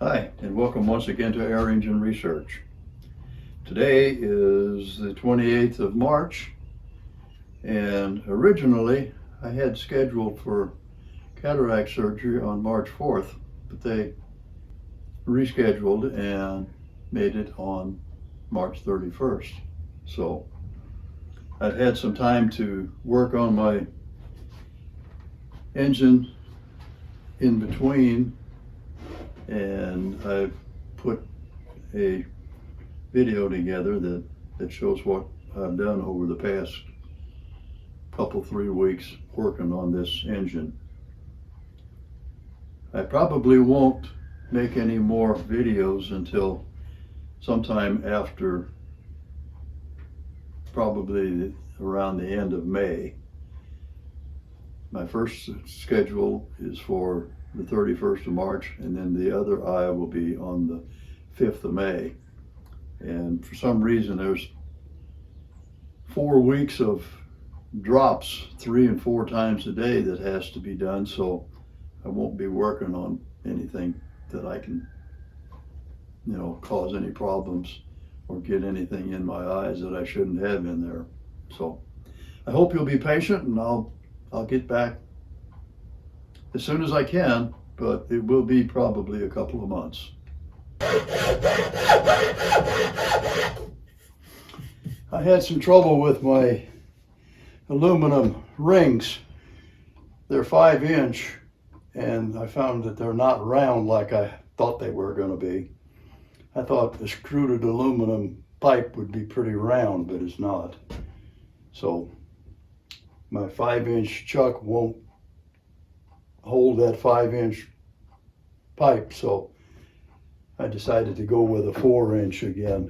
Hi, and welcome once again to Air Engine Research. Today is the 28th of March, and originally I had scheduled for cataract surgery on March 4th, but they rescheduled and made it on March 31st. So I've had some time to work on my engine in between, and I've put a video together that shows what I've done over the past couple, 3 weeks working on this engine. I probably won't make any more videos until sometime after, probably around the end of May. My first schedule is for the 31st of March, and then the other eye will be on the 5th of May. And for some reason, there's 4 weeks of drops 3 and 4 times a day that has to be done, so I won't be working on anything that I can, cause any problems or get anything in my eyes that I shouldn't have in there. So I hope you'll be patient, and I'll get back as soon as I can, but it will be probably a couple of months. I had some trouble with my aluminum rings. They're 5-inch, and I found that they're not round like I thought they were going to be. I thought the extruded aluminum pipe would be pretty round, but it's not. So my 5-inch chuck won't hold that 5-inch pipe, so I decided to go with a 4-inch again.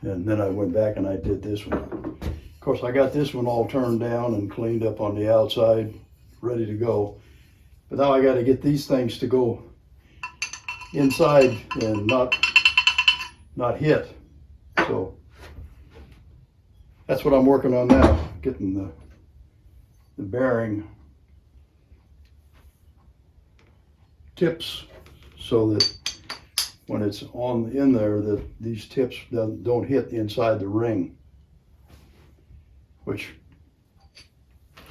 And then I went back and I did this one. Of course, I got this one all turned down and cleaned up on the outside, ready to go. But now I got to get these things to go inside and not hit. So that's what I'm working on now, getting the bearing tips so that when it's in there, that these tips don't hit inside the ring, which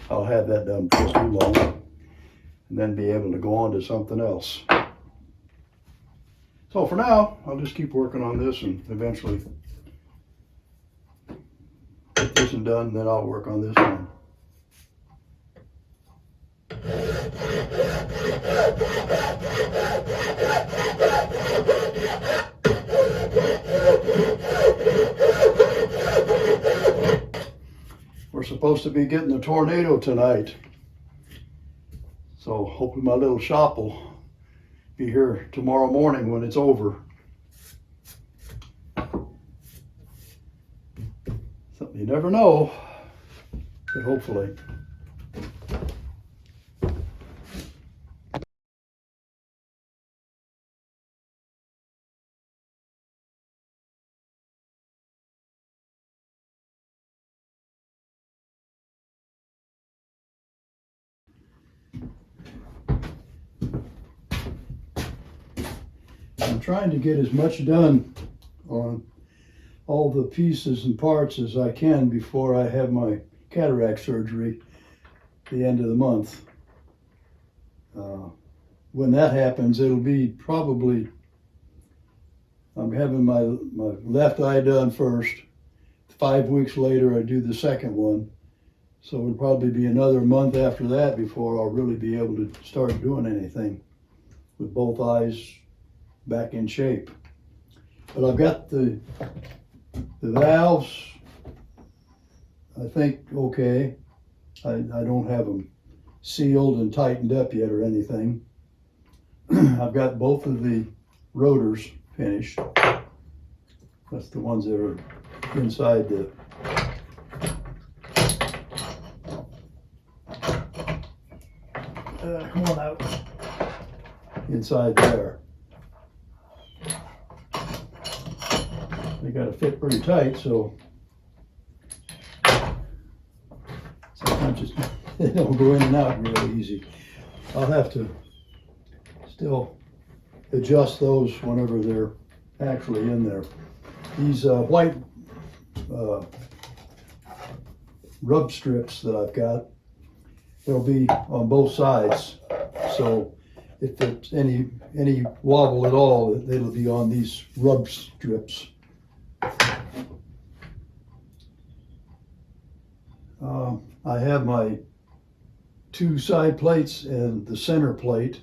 I'll have that done before too long, and then be able to go on to something else. So for now, I'll just keep working on this, and eventually get this one done, then I'll work on this one. We're supposed to be getting a tornado tonight, so hopefully my little shop will be here tomorrow morning when it's over. Something you never know, but hopefully. I'm trying to get as much done on all the pieces and parts as I can before I have my cataract surgery at the end of the month. When that happens, it'll be probably, I'm having my left eye done first. 5 weeks later, I do the second one. So it'll probably be another month after that before I'll really be able to start doing anything with both eyes back in shape. But I've got the valves, I think, okay. I don't have them sealed and tightened up yet or anything. I've got both of the rotors finished. That's the ones that are inside one out inside there. They got to fit pretty tight, so sometimes they don't go in and out really easy. I'll have to still adjust those whenever they're actually in there. These white rub strips that I've got, they'll be on both sides. So if there's any wobble at all, it'll be on these rub strips. I have my 2 side plates and the center plate.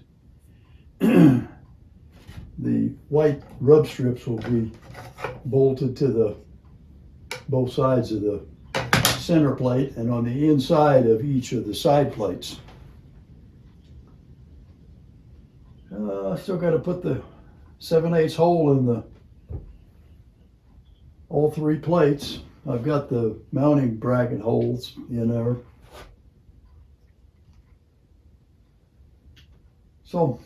The white rub strips will be bolted to both sides of the center plate and on the inside of each of the side plates. I still got to put the 7/8 hole in all 3 plates. I've got the mounting bracket holes in there. So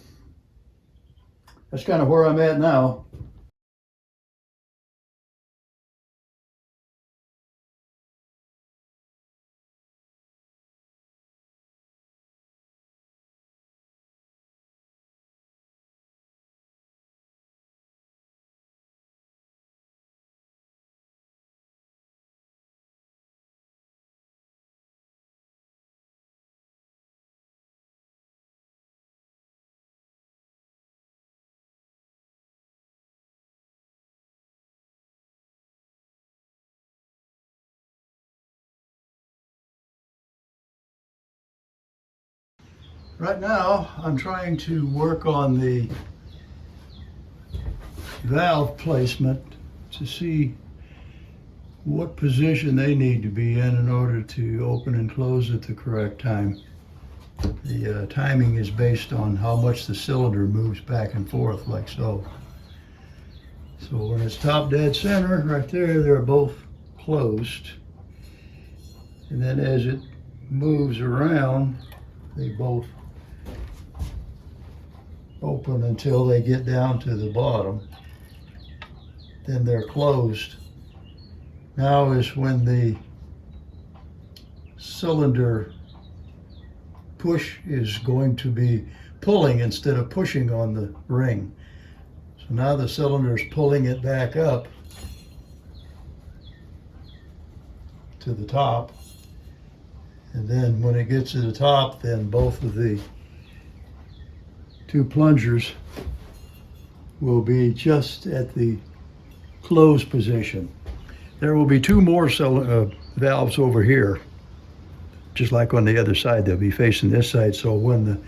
that's kind of where I'm at now. Right now, I'm trying to work on the valve placement to see what position they need to be in order to open and close at the correct time. The timing is based on how much the cylinder moves back and forth, like so. So when it's top dead center, right there, they're both closed. And then as it moves around, they both open until they get down to the bottom. Then they're closed. Now is when the cylinder push is going to be pulling instead of pushing on the ring. So now the cylinder is pulling it back up to the top. And then when it gets to the top, then both of the 2 plungers will be just at the close position. There will be 2 more valves over here, just like on the other side. They'll be facing this side, so when the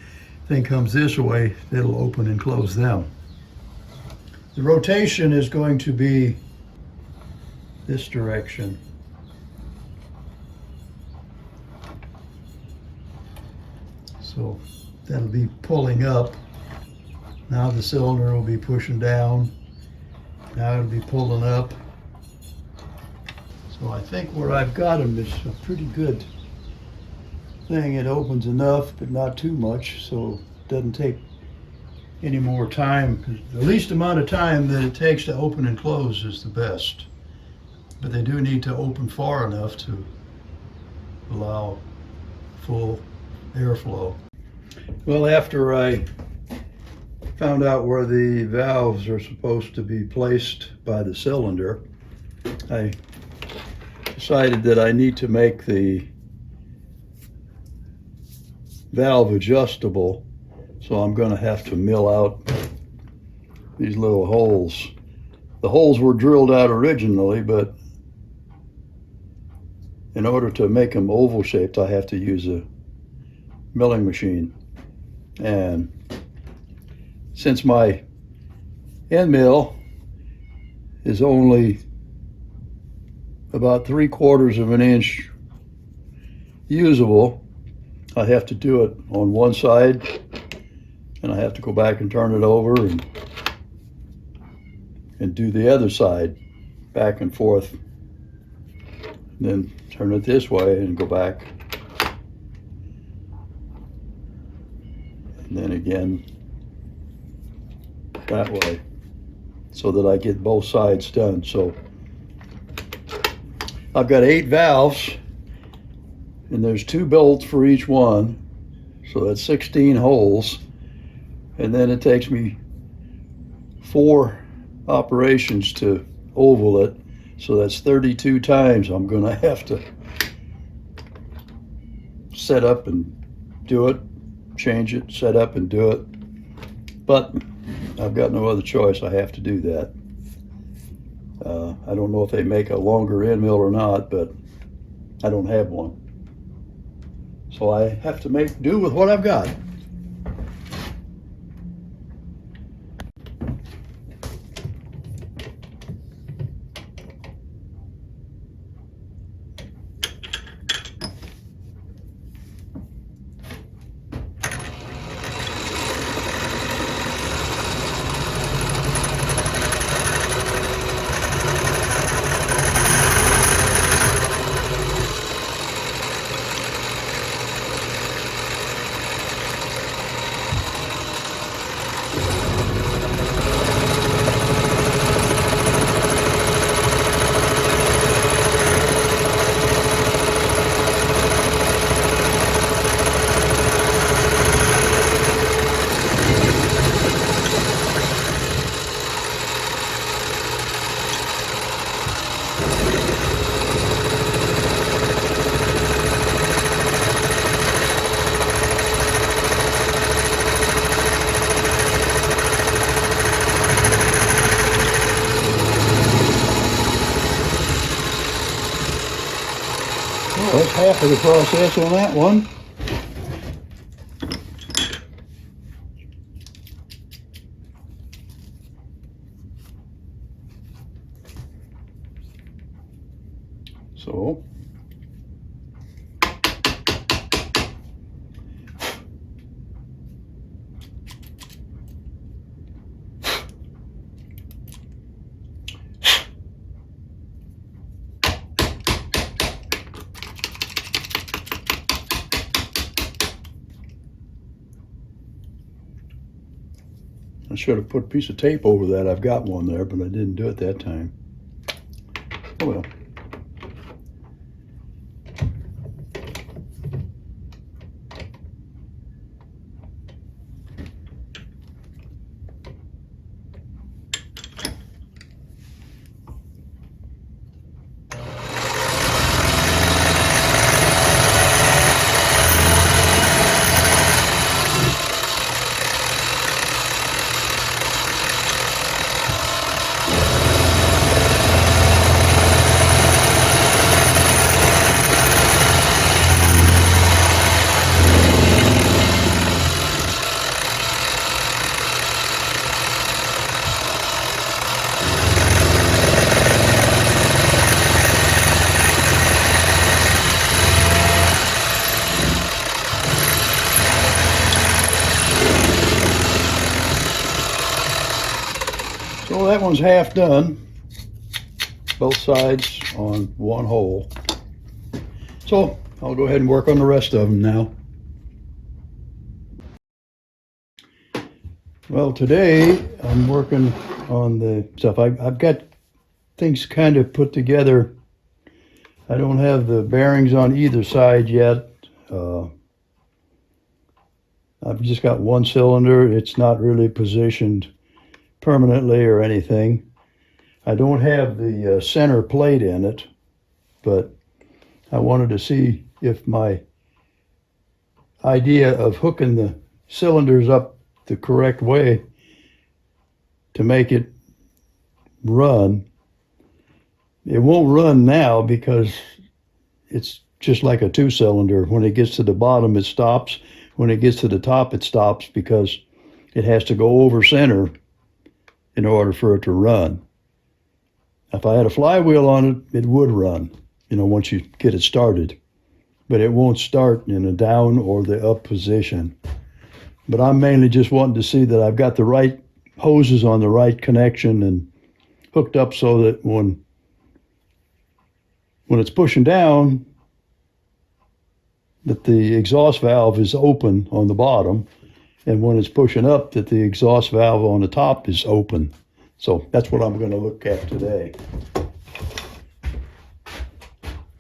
thing comes this way, it'll open and close them. The rotation is going to be this direction. So that'll be pulling up. Now the cylinder will be pushing down. Now it'll be pulling up. So I think where I've got them is a pretty good thing. It opens enough, but not too much, so it doesn't take any more time. The least amount of time that it takes to open and close is the best. But they do need to open far enough to allow full airflow. Well, after I found out where the valves are supposed to be placed by the cylinder, I decided that I need to make the valve adjustable, so I'm going to have to mill out these little holes. The holes were drilled out originally, but in order to make them oval shaped, I have to use a milling machine. And since my end mill is only about 3/4 of an inch usable, I have to do it on one side, and I have to go back and turn it over and do the other side back and forth, and then turn it this way and go back again that way so that I get both sides done. So I've got 8 valves, and there's 2 bolts for each one, so that's 16 holes. And then it takes me 4 operations to oval it, so that's 32 times I'm going to have to set up and do it, change it, set up and do it. But I've got no other choice. I have to do that. I don't know if they make a longer end mill or not, but I don't have one. So I have to make do with what I've got. Well, that's half of the process on that one. So I should have put a piece of tape over that. I've got one there, but I didn't do it that time. Oh well. So that one's half done, both sides on one hole. So I'll go ahead and work on the rest of them now. Well, today I'm working on the stuff. I've got things kind of put together. I don't have the bearings on either side yet. I've just got one cylinder. It's not really positioned permanently or anything. I don't have the center plate in it, but I wanted to see if my idea of hooking the cylinders up the correct way to make it run. It won't run now because it's just like a 2-cylinder. When it gets to the bottom, it stops. When it gets to the top, it stops because it has to go over center in order for it to run. If I had a flywheel on it, it would run, once you get it started. But it won't start in a down or the up position. But I'm mainly just wanting to see that I've got the right hoses on the right connection and hooked up so that when it's pushing down, that the exhaust valve is open on the bottom, and when it's pushing up, that the exhaust valve on the top is open. So that's what I'm going to look at today.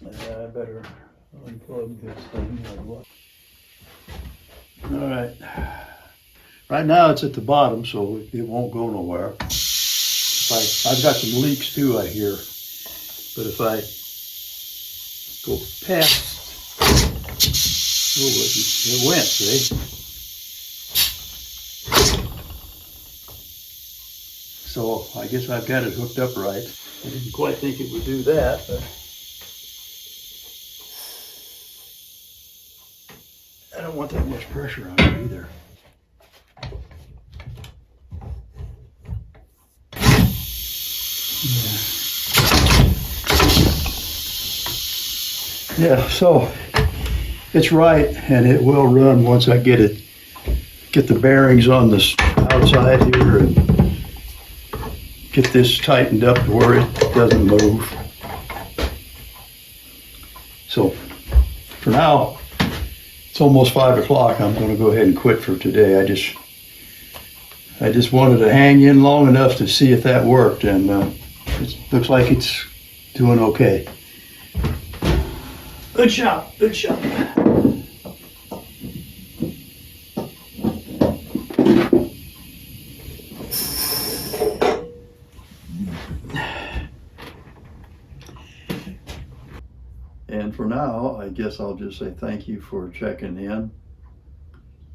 I better unplug this thing. All right. Right now it's at the bottom, so it won't go nowhere. I've got some leaks too, I hear. But if I go past, oh, it went, see? So I guess I've got it hooked up right. I didn't quite think it would do that, but I don't want that much pressure on it either. Yeah, so it's right, and it will run once I get the bearings on this outside here and get this tightened up to where it doesn't move. So for now, it's almost 5 o'clock. I'm going to go ahead and quit for today. I just wanted to hang in long enough to see if that worked, and it looks like it's doing okay. Good shot, good shot. And for now, I guess I'll just say thank you for checking in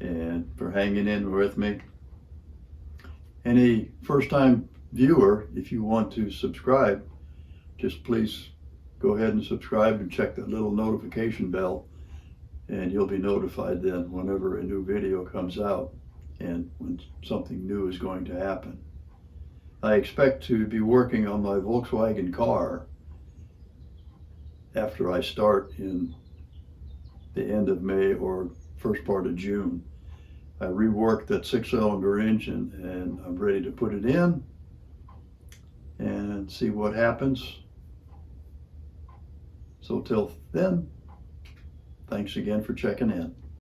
and for hanging in with me. Any first-time viewer, if you want to subscribe, just please go ahead and subscribe and check that little notification bell, and you'll be notified then whenever a new video comes out and when something new is going to happen. I expect to be working on my Volkswagen car after I start in the end of May or first part of June. I reworked that 6-cylinder engine and I'm ready to put it in and see what happens. So till then, thanks again for checking in.